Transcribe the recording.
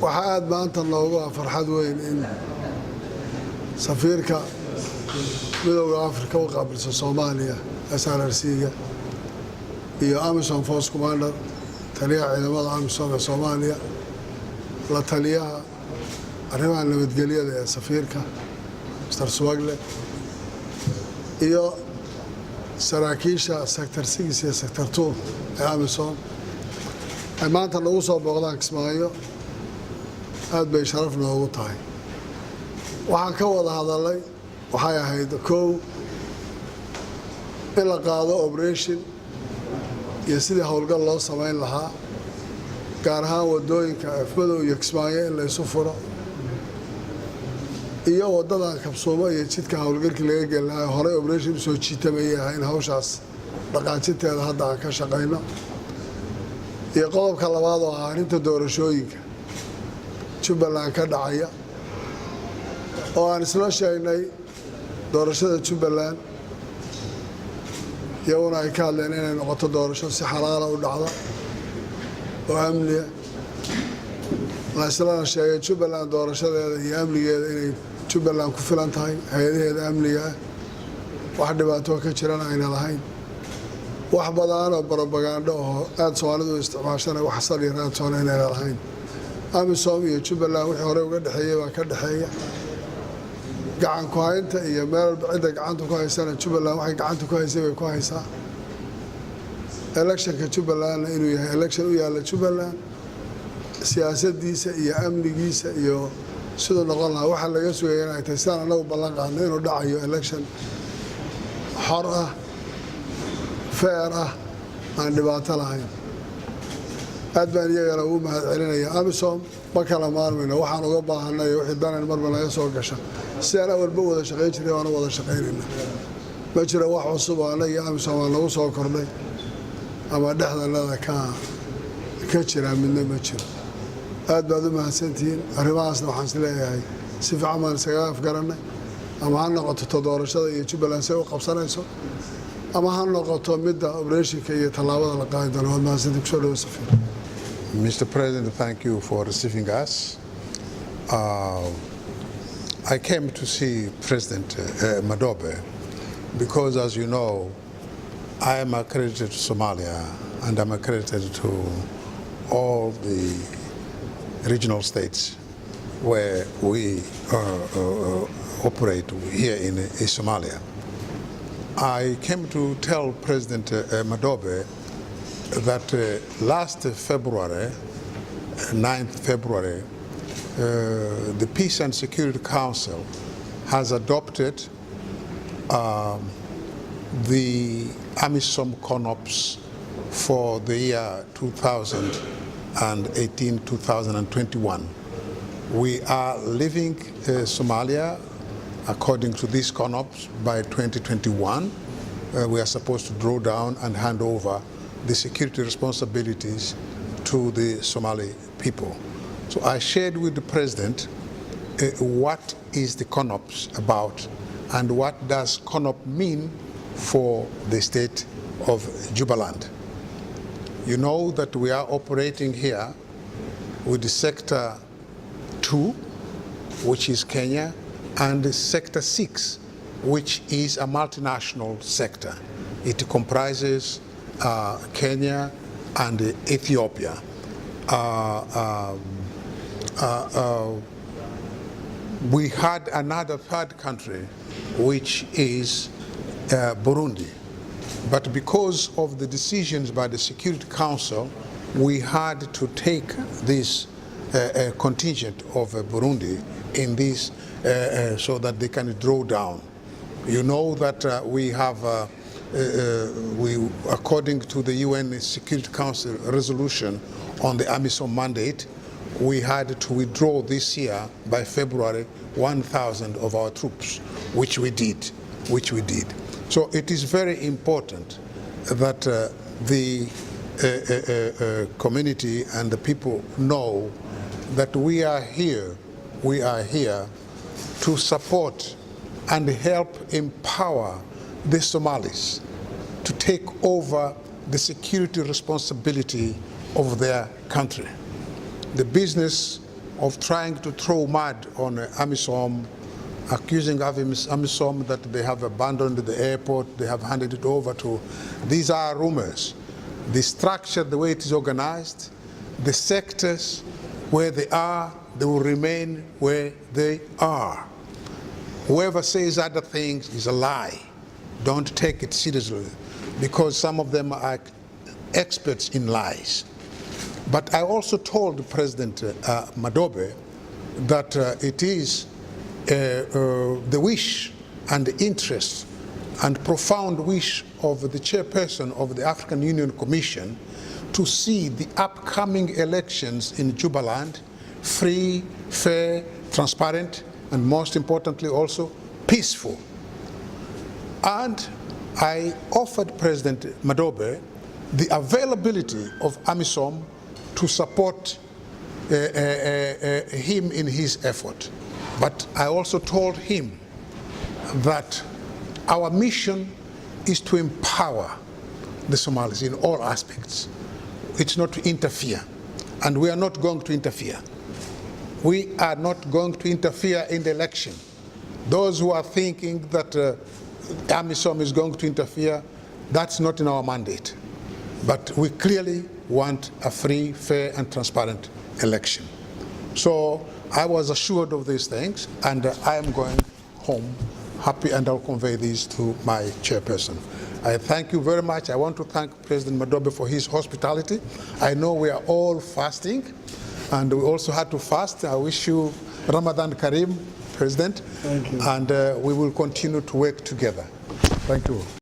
waxaa aad maanta noogu farxad weyn in safiirka midowga Afrika u qaabilsan Soomaaliya SRC-ga iyo Amisom Force Commander taliyaha ciidamada Amisom ee Soomaaliya la taliyaha arrimaha nabadgelyada ee safiirka Mr. Swagle iyo saraakiisha sector 6 iyo sector 2 ee Amisom ay maanta nagu soo booqdaan Kismaayo aad bay sharaf noogu tahay waxaan ka wada hadalay waxay ahayd koow in la qaado operation iyo sidii howlgal loo samayn lahaa gaar ahaan wadooyinka Madoobe iyo Kismaayo in la isu furo iyo wadadan kabsoomo iyo jidka howlgalkii laga gelay hore operation soo jiitamayay in hawshaas dhaqaajinteeda hadda aan ka shaqeyno iyo qodobka labaad oo arrinta doorashooyinka Jubbaland ka dhacaya oo aan isla sheegnay doorashada Jubbaland iyaguna ay ka hadleen inay noqoto doorasho si xalaal ah u dhacda oo amni ah la isla sheegay Jubbaland doorashadeeda iyo amnigeeda inay Jubbaland ku filan tahay hay'adaheeda amniga wax dhibaato ka jirana ayna lahayn wax badan oo propaganda oo aad Soomaalidu isticmaashanay wax sal iyo raad Soomaaliyeed ayna lahayn Amisom iyo Jubbaland wixii hore uga dhaxeeyay baa ka dhaxeeya gacan ku haynta iyo meel cid gacanta ku haysana Jubbaland waxay gacanta ku haysay way ku haysaa electionka Jubbaland inuu yahay election u yaala Jubbaland siyaasadiisa iyo amnigiisa iyo sidoo noqon lahaa waxa laga sugayay inay tahay saan anagu ballan qaadnay inuu dhacayo election xor ah fair ah aan dhibaato lahayn aad baan iyagana ugu mahadcelinayaa Amisom ma kala maarmayno waxaan uga baahanay wixii danan marba laga soo gasho si aan walba wada shaqeyn jiray waan wada shaqeynayna ma jira wax cusub oo anaga Amisom aan lagu soo kordhay ama dhexdanada ka jira midna ma jiro aad baad u mahadsantihiin arrimahaasna waxaan is leeyahay si fiican baan isaga afgaranay ama ha noqoto doorashada iyo Jubbaland si u qabsanayso ama ha noqoto midda operationka iyo tallaabada la qaadi doono waad mahadsantihiin kusoo dhawo safiir. Mr. President, thank you for receiving us. I came to see President Madoobe because, as you know, I am accredited to Somalia and I'm accredited to all the regional states where we operate here in Somalia. I came to tell President Madoobe that last February, 9th February, the Peace and Security Council has adopted the Amisom CONOPS for the year 2018-2021. We are leaving Somalia according to these CONOPS by 2021. We are supposed to draw down and hand over the security responsibilities to the Somali people. So I shared with the President what is the CONOPS about and what does CONOP mean for the state of Jubbaland. You know that we are operating here with the Sector 2, which is Kenya, and the Sector 6, which is a multinational sector. It comprises Kenya and Ethiopia. We had another third country, which is Burundi. But because of the decisions by the Security Council, we had to take this contingent of Burundi in this so that they can draw down. You know that we have according to the UN Security Council resolution on the Amisom mandate, we had to withdraw this year by February 1,000 of our troops, which we did. So it is very important that the community and the people know that we are here to support and help empower the Somalis to take over the security responsibility of their country. The business of trying to throw mud on AMISOM, accusing AMISOM that they have abandoned the airport, they have handed it over to. These are rumors. The structure, the way it is organized, the sectors where they will remain where they are. Whoever says other things is a lie. Don't take it seriously, because some of them are experts in lies. But I also told President Madoobe that it is the wish and the interest and profound wish of the chairperson of the African Union Commission to see the upcoming elections in Jubbaland free, fair, transparent, and most importantly also peaceful. And I offered President Madoobe the availability of AMISOM to support him in his effort. But I also told him that our mission is to empower the Somalis in all aspects. It's not to interfere, and we are not going to interfere. We are not going to interfere in the election. Those who are thinking that AMISOM is going to interfere, that's not in our mandate. But we clearly want a free, fair, and transparent election. So I was assured of these things, and I am going home happy, and I'll convey these to my chairperson. I thank you very much. I want to thank President Madoobe for his hospitality. I know we are all fasting, and we also had to fast. I wish you Ramadan Kareem, President. Thank you. And we will continue to work together. Thank you.